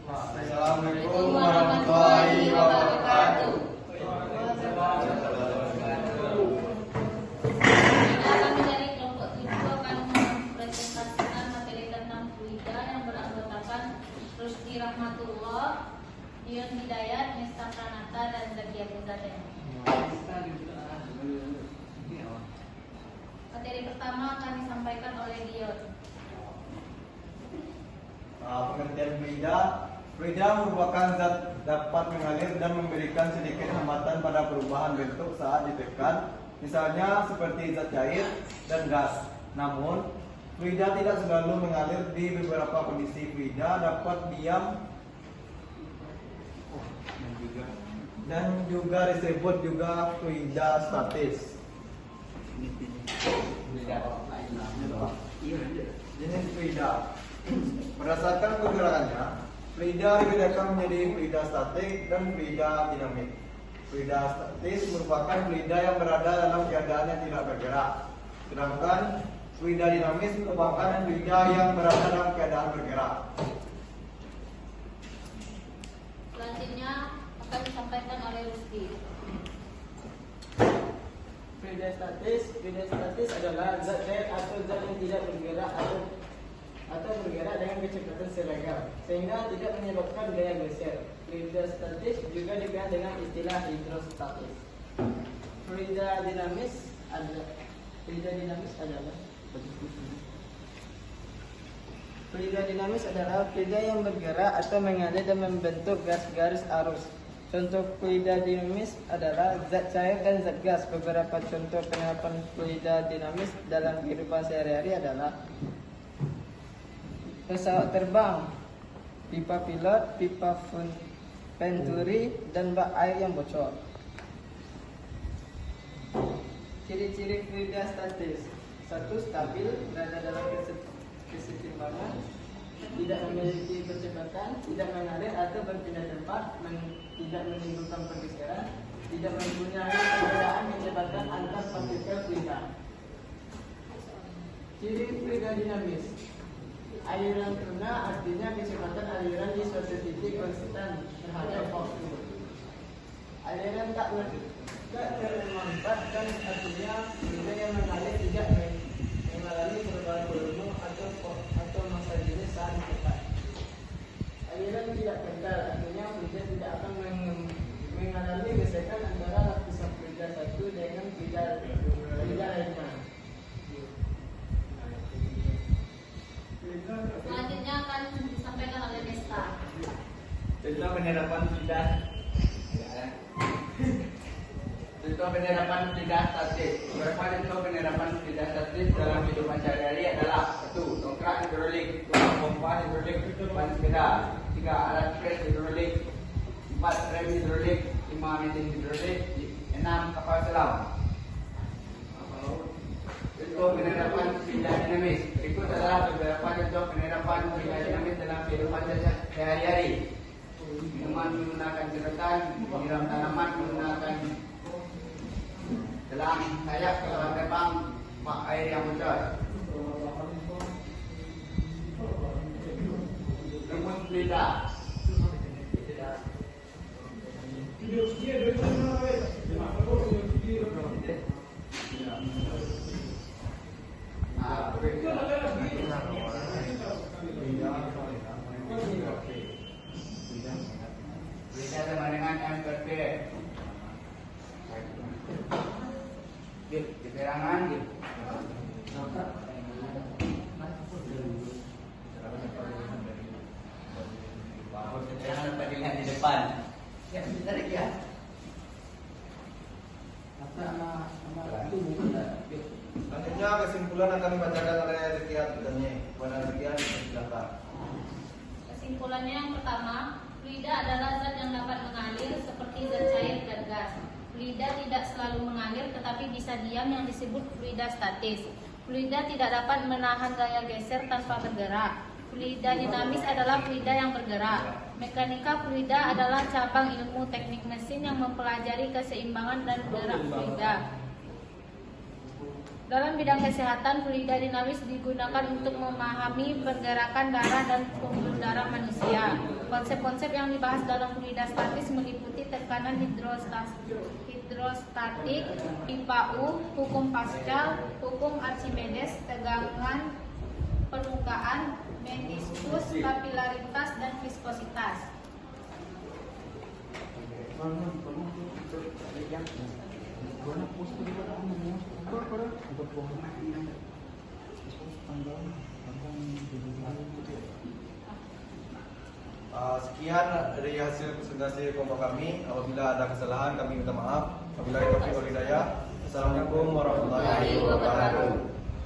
Assalamualaikum warahmatullahi wabarakatuh. Kami dari kelompok 7 akan mempresentasikan materi tentang fluida yang beranggotakan Rusdi Rahmatullah, Dion Hidayat, Nesta Pranata, dan Zakia Bundate. Materi pertama akan disampaikan oleh Dion. Pengertian fluida. Fluida merupakan zat dapat mengalir dan memberikan sedikit hambatan pada perubahan bentuk saat ditekan, misalnya seperti zat cair dan gas. Namun, fluida tidak selalu mengalir. Di beberapa kondisi fluida dapat diam dan juga disebut juga fluida statis. Jenis fluida. Berdasarkan pergerakannya, fluida dibedakan menjadi fluida statik dan fluida dinamik. Fluida statis merupakan fluida yang berada dalam keadaan yang tidak bergerak, sedangkan fluida dinamis merupakan fluida yang berada dalam keadaan bergerak. Selanjutnya akan disampaikan oleh Rusdi. Fluida statis adalah zat cair atau zat yang tidak bergerak atau bergerak dengan kecepatan seragam sehingga tidak menyebabkan gaya geser. Fluida statis juga dikenal dengan istilah hidrostatis. Fluida dinamis adalah fluida yang bergerak atau mengalir dan membentuk garis arus. Contoh fluida dinamis adalah zat cair dan zat gas. Beberapa contoh penerapan fluida dinamis dalam kehidupan sehari-hari adalah pesawat terbang, pipa pilot, pipa venturi, dan bak air yang bocor. Ciri-ciri fluida statis: 1. Stabil, berada dalam kesetimbangan, tidak memiliki percepatan, tidak mengalir atau berpindah tempat, tidak menimbulkan pergeseran, tidak mempunyai perbedaan kecepatan antar partikel fluida. Ciri fluida dinamis: aliran tuna, artinya kecepatan aliran di suatu titik konstan terhadap waktu. Aliran tak termanfaatkan, artinya fluida yang mengalir tidak mengalami perubahan volume atau massa jenis saat ditekan. Aliran tidak kental, artinya fluida tidak akan mengalami gesekan antara lapisan fluida satu dengan fluida lainnya. Selanjutnya akan disampaikan oleh Nesta. Contoh penerapan fluida. Contoh penerapan fluida statis. Beberapa contoh penerapan fluida statis dalam kehidupan sehari-hari adalah: 1. Dongkrak hidrolik, 2. Pompa hidrolik, ban sepeda, 3. Alat pres hidrolik, 4. Rem hidrolik, 5. Mesin hidrolik, 6. Kapal selam. Contoh penerapan fluida dinamis. Berikut adalah beberapa contoh penerapan fluida dinamis dalam kehidupan sehari-hari: minuman menggunakan sedotan, menyiram tanaman menggunakan selang, sayap kapal terbang, bak air yang bocor. Rumus fluida. Fluida sama dengan MPP. Keterangan gitu. Keterangan dapat dilihat di depan. Ya, sebentar lagi ya. Selanjutnya kesimpulan akan dibacakan oleh Zakia Bundate. Kepada Zakia dipersilakan. Kesimpulannya yang pertama, fluida adalah zat yang dapat mengalir seperti zat cair dan gas. Fluida tidak selalu mengalir tetapi bisa diam yang disebut fluida statis. Fluida tidak dapat menahan gaya geser tanpa bergerak. Fluida dinamis adalah fluida yang bergerak. Mekanika fluida adalah cabang ilmu teknik mesin yang mempelajari keseimbangan dan gerak fluida. Dalam bidang kesehatan, fluida dinamis digunakan untuk memahami pergerakan darah dan pembuluh udara manusia. Konsep-konsep yang dibahas dalam fluida statis meliputi tekanan hidrostatik, pipa U, hukum Pascal, hukum Archimedes, tegangan permukaan, meniskus, kapilaritas, dan viskositas. Sekian dari hasil presentasi kelompok kami. Apabila ada kesalahan kami minta maaf. Wabillahi taufiq wal hidayah. Assalamualaikum warahmatullahi wabarakatuh.